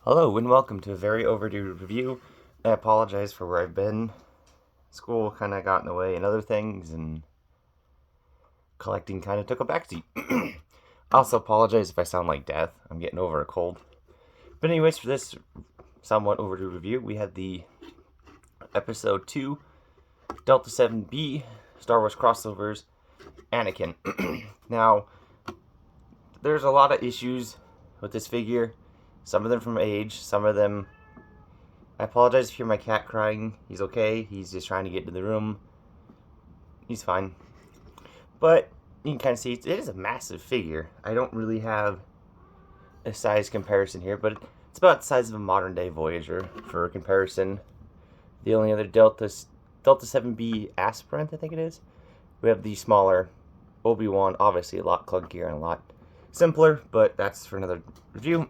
Hello and welcome to a very overdue review. I apologize for where I've been. School kind of got in the way and other things, and collecting kind of took a backseat. I also apologize if I sound like death. I'm getting over a cold. But anyways, for this somewhat overdue review, we had the Episode 2, Delta 7B, Star Wars crossovers, Anakin. Now, there's a lot of issues with this figure. Some of them from age, some of them... I apologize if you hear my cat crying. He's okay. He's just trying to get into the room. He's fine. But you can kind of see it is a massive figure. I don't really have a size comparison here, but it's about the size of a modern day Voyager for comparison. The only other Delta 7B aspirant, I think it is. We have the smaller Obi-Wan, obviously a lot clunkier and a lot simpler, but that's for another review.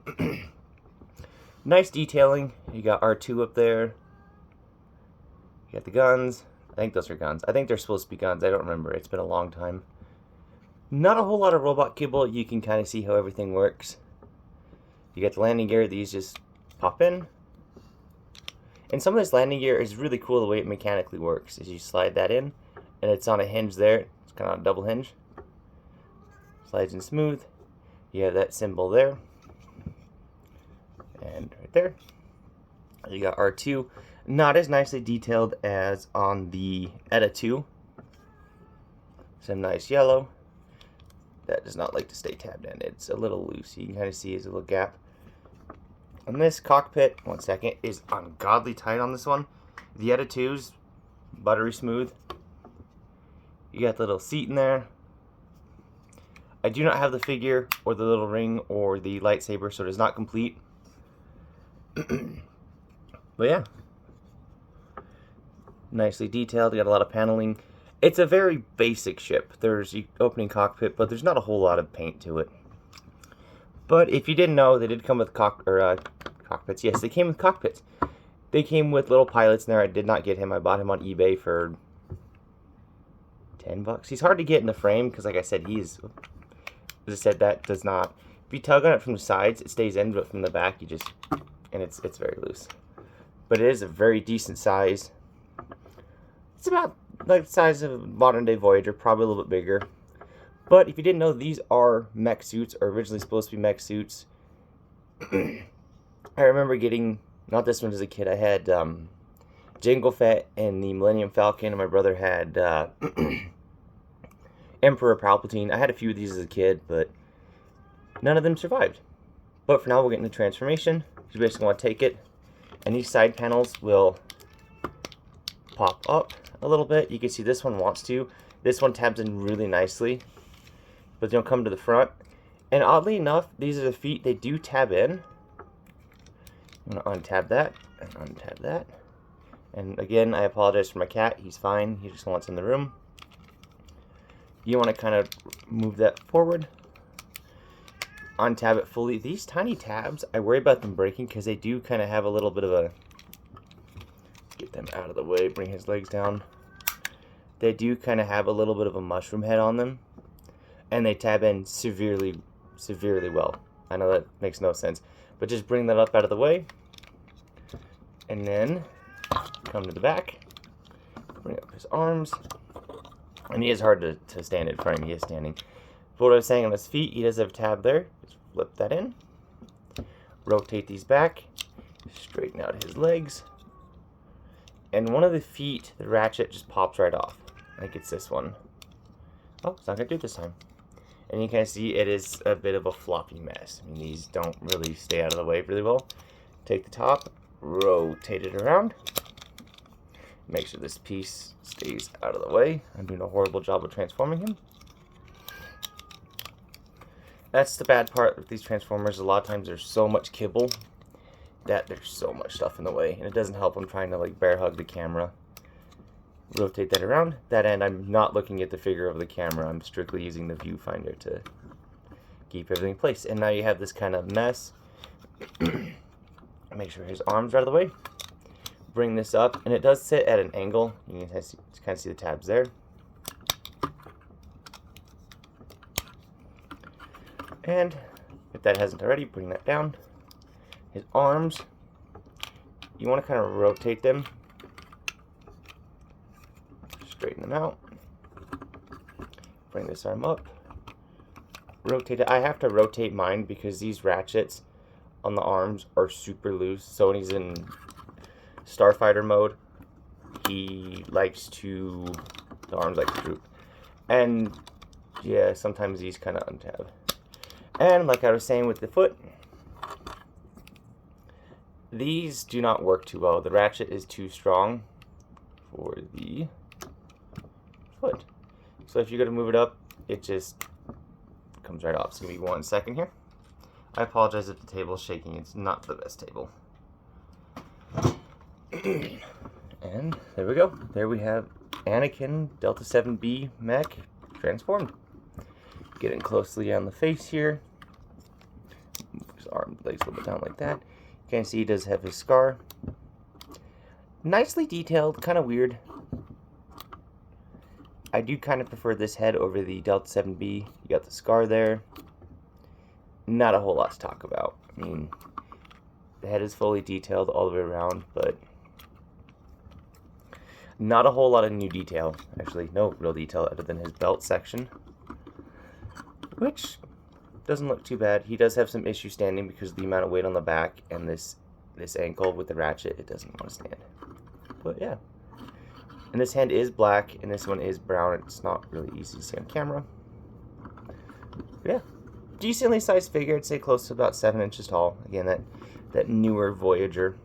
Nice detailing. You got R2 up there. You got the guns. I think those are guns. I think they're supposed to be guns. I don't remember. It's been a long time. Not a whole lot of robot kibble. You can kind of see how everything works. You got the landing gear. These just pop in. And some of this landing gear is really cool the way it mechanically works. Is you slide that in, and it's on a hinge there. It's kind of a double hinge. Slides in smooth. You have that symbol there. And right there, you got R2. Not as nicely detailed as on the ETA 2. Some nice yellow. That does not like to stay tabbed in. It's a little loose. You can kind of see there's a little gap. And this cockpit, one second, is ungodly tight on this one. The ETA 2's buttery smooth. You got the little seat in there. I do not have the figure or the little ring or the lightsaber, so it is not complete. But yeah, nicely detailed. You got a lot of paneling. It's a very basic ship. There's the opening cockpit, but there's not a whole lot of paint to it. But if you didn't know, they did come with cockpits. Yes, they came with cockpits. They came with little pilots in there. I did not get him. I bought him on eBay for $10. He's hard to get in the frame because, like I said, that does not. If you tug on it from the sides, it stays in, but from the back, you just. And it's very loose, but it is a very decent size. It's about like the size of a modern day Voyager, probably a little bit bigger. But if you didn't know, these are mech suits, or originally supposed to be mech suits. I remember getting, not this one as a kid, I had Jango Fett and the Millennium Falcon, and my brother had Emperor Palpatine. I had a few of these as a kid, but none of them survived. But for now, we'll get into transformation. You basically want to take it, and these side panels will pop up a little bit. You can see this one wants to. This one tabs in really nicely, but they don't come to the front. And oddly enough, these are the feet. They do tab in. I'm going to untab that and untab that. And again, I apologize for my cat. He's fine. He just wants in the room. You want to kind of move that forward. Untab it fully. These tiny tabs, I worry about them breaking because they do kind of have a little bit of a... Get them out of the way, bring his legs down. They do kind of have a little bit of a mushroom head on them. And they tab in severely, severely well. I know that makes no sense. But just bring that up out of the way. And then come to the back. Bring up his arms. And he is hard to stand in front of him. He is standing. But what I was saying on his feet, he does have a tab there. Just flip that in. Rotate these back. Straighten out his legs. And one of the feet, the ratchet, just pops right off. I think it's this one. Oh, it's not going to do it this time. And you can see it is a bit of a floppy mess. I mean, these don't really stay out of the way really well. Take the top, rotate it around. Make sure this piece stays out of the way. I'm doing a horrible job of transforming him. That's the bad part with these Transformers. A lot of times there's so much kibble that there's so much stuff in the way. And it doesn't help I'm trying to like bear hug the camera. Rotate that around. That end, I'm not looking at the figure of the camera. I'm strictly using the viewfinder to keep everything in place. And now you have this kind of mess. Make sure his arms are out of the way. Bring this up. And it does sit at an angle. You can kind of see the tabs there. And if that hasn't already, bring that down. His arms, you want to kind of rotate them. Straighten them out. Bring this arm up. Rotate it. I have to rotate mine because these ratchets on the arms are super loose. So when he's in starfighter mode, he likes to, the arms like to droop. And yeah, sometimes these kind of untab. And like I was saying with the foot, these do not work too well. The ratchet is too strong for the foot. So if you go to move it up, it just comes right off. So give me 1 second here. I apologize if the table's shaking. It's not the best table. And there we go. There we have Anakin Delta 7B mech transformed. Getting closely on the face here. His arm, legs a little bit down like that. You can see he does have his scar. Nicely detailed, kind of weird. I do kind of prefer this head over the Delta 7B. You got the scar there. Not a whole lot to talk about. I mean, the head is fully detailed all the way around, but not a whole lot of new detail. Actually, no real detail other than his belt section, which doesn't look too bad. He does have some issue standing because of the amount of weight on the back and this ankle with the ratchet. It doesn't want to stand. But yeah. And this hand is black, and this one is brown. It's not really easy to see on camera. But yeah, decently sized figure. I'd say close to about 7 inches tall. Again, that newer Voyager,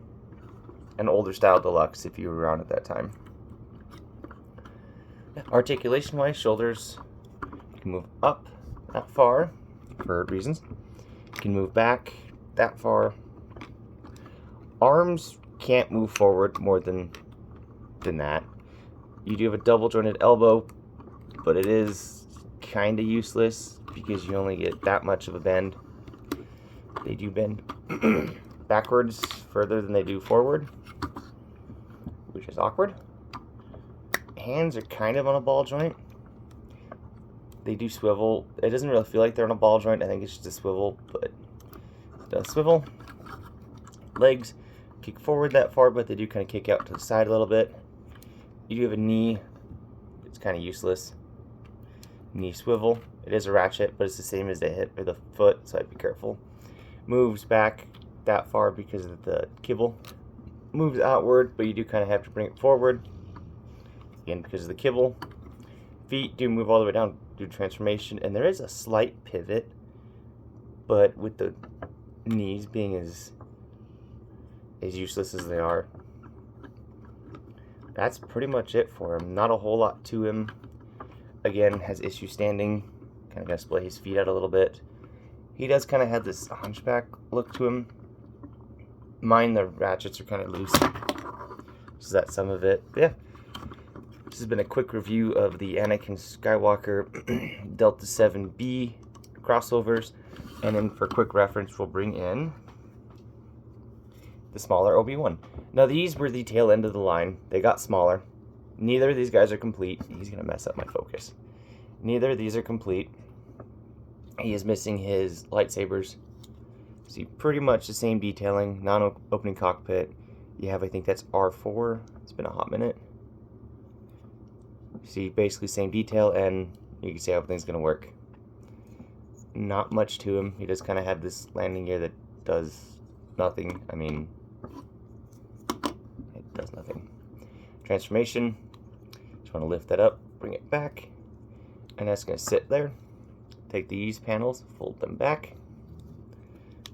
an older style deluxe if you were around at that time. Yeah. Articulation-wise, shoulders, you can move up that far for reasons. You can move back that far. Arms can't move forward more than that. You do have a double jointed elbow, but it is kind of useless because you only get that much of a bend. They do bend backwards further than they do forward, which is awkward. Hands are kind of on a ball joint. They do swivel. It doesn't really feel like they're on a ball joint. I think it's just a swivel, but it does swivel. Legs kick forward that far, but they do kind of kick out to the side a little bit. You do have a knee. It's kind of useless. Knee swivel. It is a ratchet, but it's the same as the hip or the foot, so I'd be careful. Moves back that far because of the kibble. Moves outward, but you do kind of have to bring it forward. Again, because of the kibble. Feet do move all the way down due to transformation, and there is a slight pivot, but with the knees being as useless as they are, that's pretty much it for him. Not a whole lot to him. Again, has issue standing. Kind of got to splay his feet out a little bit. He does kind of have this hunchback look to him. Mine, the ratchets are kind of loose. So that's some of it. But yeah. This has been a quick review of the Anakin Skywalker Delta 7B crossovers. And then for quick reference, we'll bring in the smaller Obi-Wan. Now these were the tail end of the line. They got smaller. Neither of these guys are complete. He's going to mess up my focus. Neither of these are complete. He is missing his lightsabers. See, pretty much the same detailing. Non-opening cockpit. You have, I think that's R4. It's been a hot minute. See, basically same detail, and you can see how everything's going to work. Not much to him. He does kind of have this landing gear that does nothing. I mean, it does nothing. Transformation. Just want to lift that up, bring it back, and that's going to sit there. Take these panels, fold them back,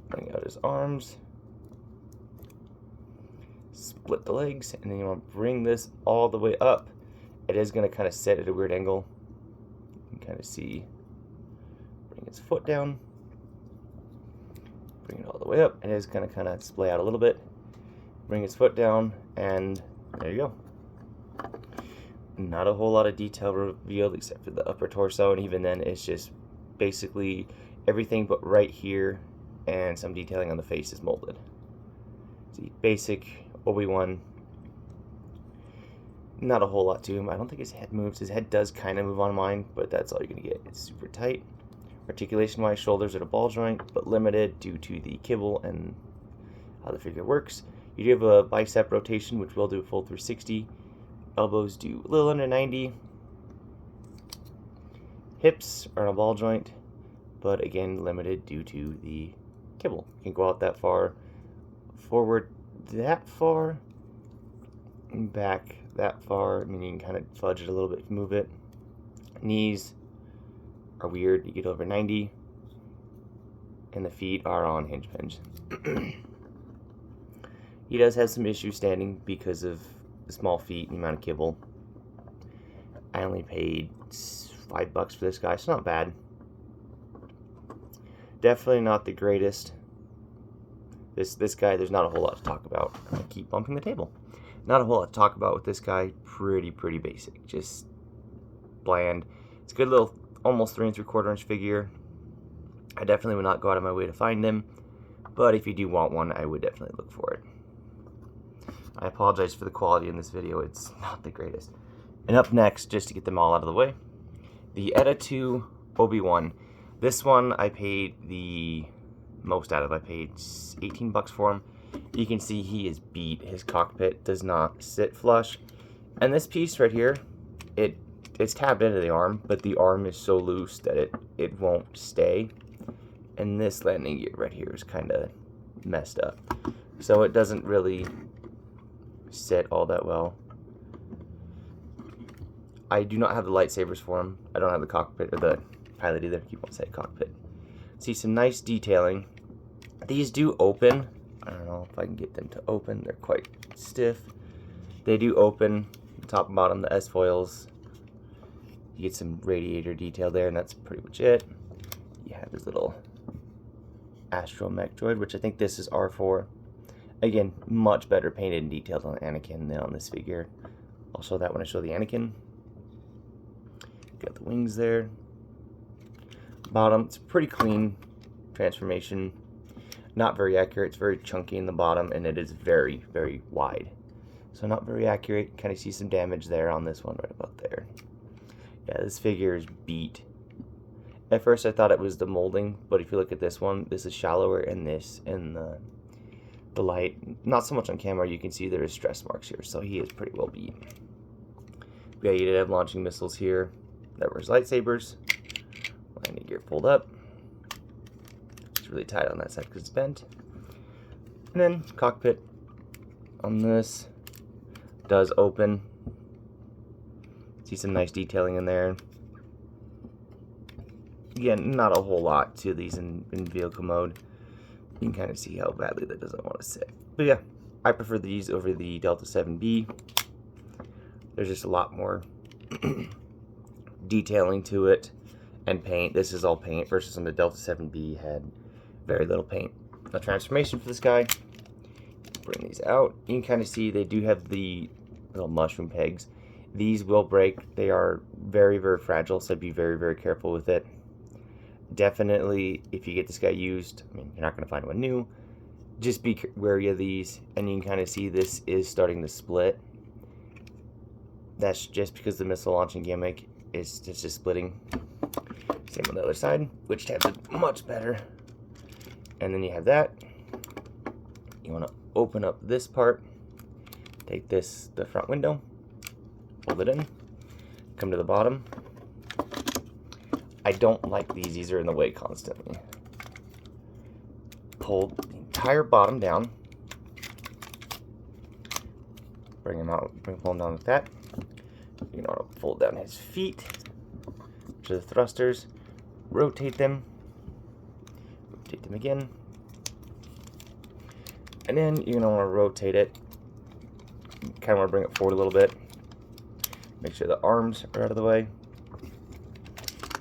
bring out his arms, split the legs, and then you want to bring this all the way up. It is going to kind of sit at a weird angle. You can kind of see. Bring his foot down. Bring it all the way up. It is going to kind of splay out a little bit. Bring his foot down, and there you go. Not a whole lot of detail revealed except for the upper torso, and even then it's just basically everything but right here, and some detailing on the face is molded. See, basic Obi-Wan. Not a whole lot to him. I don't think his head moves. His head does kind of move on mine, but that's all you're going to get. It's super tight. Articulation-wise, shoulders at a ball joint, but limited due to the kibble and how the figure works. You do have a bicep rotation, which will do a full 360. Elbows do a little under 90. Hips are on a ball joint, but again, limited due to the kibble. You can go out that far, forward that far, and back that far. I mean, you can kind of fudge it a little bit, move it. Knees are weird. You get over 90. And the feet are on hinge pins. He does have some issues standing because of the small feet and the amount of kibble. I only paid $5 for this guy, so not bad. Definitely not the greatest. This guy, there's not a whole lot to talk about. I keep bumping the table. Not a whole lot to talk about with this guy. Pretty basic. Just bland. It's a good little, almost 3 3/4 inch figure. I definitely would not go out of my way to find him, but if you do want one, I would definitely look for it. I apologize for the quality in this video. It's not the greatest. And up next, just to get them all out of the way, the ETA 2 Obi-Wan. This one I paid the most out of. I paid $18 for him. You can see he is beat. His cockpit does not sit flush. And this piece right here, it's tabbed into the arm, but the arm is so loose that it won't stay. And this landing gear right here is kind of messed up. So it doesn't really sit all that well. I do not have the lightsabers for him. I don't have the cockpit, or the pilot either. Keep on saying cockpit. See some nice detailing. These do open. I don't know if I can get them to open. They're quite stiff. They do open, top and bottom, the S-foils. You get some radiator detail there, and that's pretty much it. You have his little astromech droid, which I think this is R4. Again, much better painted and detailed on Anakin than on this figure. I'll show that when I show the Anakin. Got the wings there. Bottom, it's a pretty clean transformation. Not very accurate. It's very chunky in the bottom, and it is very wide. So not very accurate. Kind of see some damage there on this one right about there. Yeah, this figure is beat. At first I thought it was the molding, but if you look at this one, this is shallower, and this in the light, not so much on camera, you can see there is stress marks here, so he is pretty well beat. But yeah, you did have launching missiles here. That were his lightsabers. Landing gear pulled up. It's really tight on that side because it's bent. And then cockpit on this does open. See some nice detailing in there. Again, not a whole lot to these in vehicle mode. You can kind of see how badly that doesn't want to sit. But yeah, I prefer these over the Delta 7B. There's just a lot more detailing to it and paint. This is all paint versus on the Delta 7B had very little paint. A transformation for this guy. Bring these out. You can kind of see they do have the little mushroom pegs. These will break. They are very fragile, so be very careful with it. Definitely, if you get this guy used, I mean, you're not going to find one new. Just be wary of these, and you can kind of see this is starting to split. That's just because the missile launching gimmick is just splitting. Same on the other side, which tabs it much better. And then you have that. You want to open up this part, take this, the front window, fold it in, come to the bottom. I don't like these. These are in the way constantly. Pull the entire bottom down. Bring him out. Pull him down with that. You know, fold down his feet, which are the thrusters. Rotate them. Rotate them again. And then you're gonna want to rotate it. Kind of want to bring it forward a little bit. Make sure the arms are out of the way.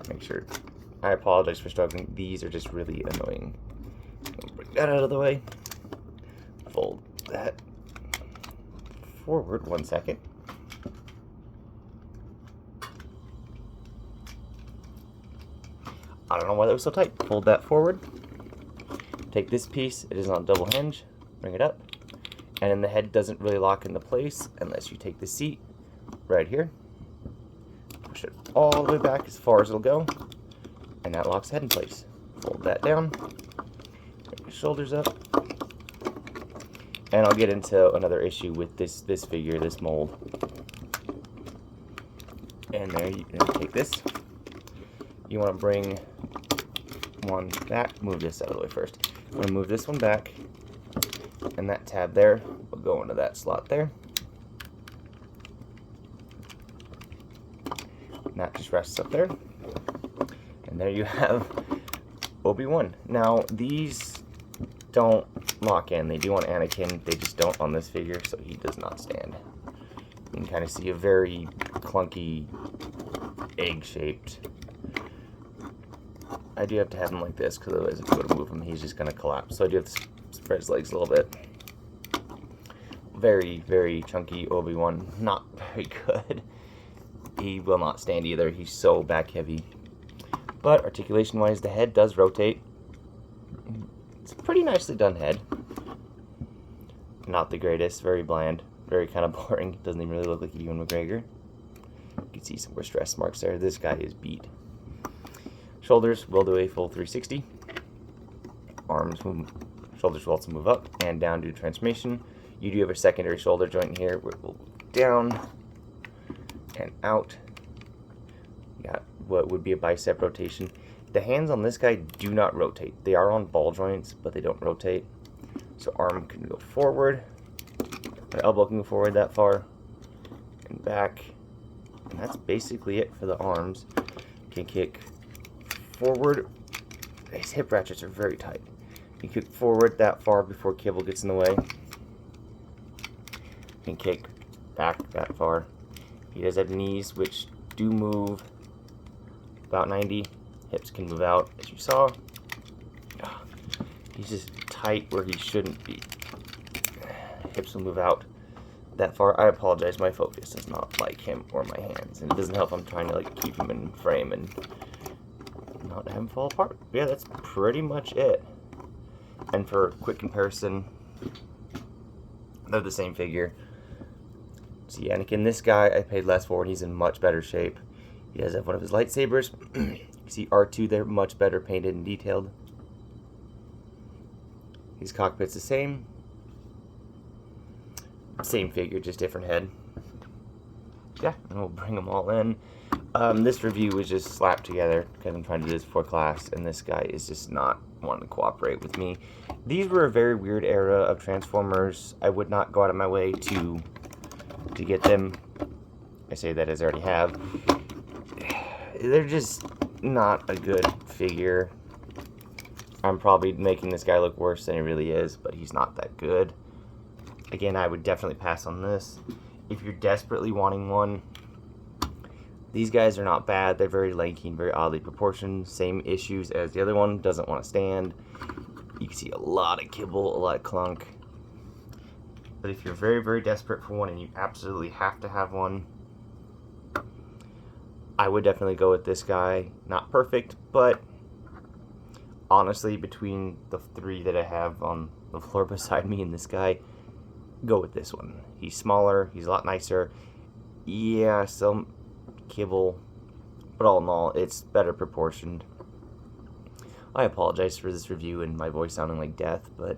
Make sure. I apologize for struggling. These are just really annoying. Bring that out of the way. Fold that forward 1 second. I don't know why that was so tight. Fold that forward. Take this piece. It is on a double hinge. Bring it up. And then the head doesn't really lock into place unless you take the seat right here. Push it all the way back as far as it'll go, and that locks the head in place. Fold that down, bring your shoulders up, And I'll get into another issue with this figure, this mold. And there, you can take this. You want to bring one back. Move this out of the way first. I'm going to move this one back. And that tab there will go into that slot there. And that just rests up there. And there you have Obi-Wan. Now, these don't lock in. They do on Anakin. They just don't on this figure, so he does not stand. You can kind of see a very clunky, egg-shaped. I do have to have him like this, because otherwise if I go to move him, he's just going to collapse. So I do have to spread his legs a little bit. Very, very chunky Obi-Wan. Not very good. He will not stand either. He's so back heavy. But articulation-wise, the head does rotate. It's a pretty nicely done head. Not the greatest. Very bland. Very kind of boring. Doesn't even really look like Ewan McGregor. You can see some more stress marks there. This guy is beat. Shoulders will do a full 360. Arms, shoulders will also move up and down due to transformation. You do have a secondary shoulder joint here where it will move down and out. You got what would be a bicep rotation. The hands on this guy do not rotate. They are on ball joints, but they don't rotate. So arm can go forward. My elbow can go forward that far and back. And that's basically it for the arms. Can kick forward. His hip ratchets are very tight. You kick forward that far before cable gets in the way. Can kick back that far. He does have knees which do move about 90. Hips can move out, as you saw. He's just tight where he shouldn't be. Hips will move out that far. I apologize, my focus does not like him or my hands, and it doesn't help. I'm trying to like keep him in frame and not have him fall apart. But yeah, that's pretty much it. And for a quick comparison, they're the same figure. See, Anakin, this guy I paid less for, and he's in much better shape. He does have one of his lightsabers. You see R2 there, much better painted and detailed. His cockpit's the same. Same figure, just different head. Yeah, and we'll bring them all in. This review was just slapped together because I'm trying to do this before class, and this guy is just not wanting to cooperate with me. These were a very weird era of Transformers. I would not go out of my way to get them. I say that as I already have. They're just not a good figure. I'm probably making this guy look worse than he really is, but he's not that good. Again, I would definitely pass on this. If you're desperately wanting one, these guys are not bad. They're very lanky and very oddly proportioned. Same issues as the other one. Doesn't want to stand. You can see a lot of kibble, a lot of clunk. But if you're very, very desperate for one and you absolutely have to have one, I would definitely go with this guy. Not perfect, but honestly, between the three that I have on the floor beside me and this guy, go with this one. He's smaller, he's a lot nicer. Yeah, some kibble, but all in all, it's better proportioned. I apologize for this review and my voice sounding like death, but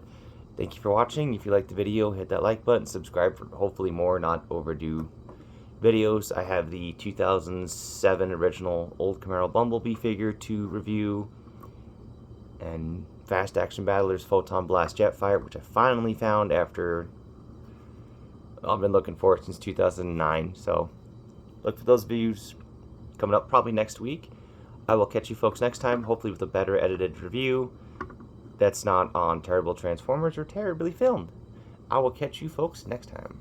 thank you for watching. If you liked the video, hit that like button, subscribe for hopefully more not overdue videos. I have the 2007 original Old Camaro Bumblebee figure to review, and Fast Action Battlers Photon Blast Jetfire, which I finally found after I've been looking for it since 2009. So look for those views coming up probably next week. I will catch you folks next time, hopefully with a better edited review that's not on terrible Transformers or terribly filmed. I will catch you folks next time.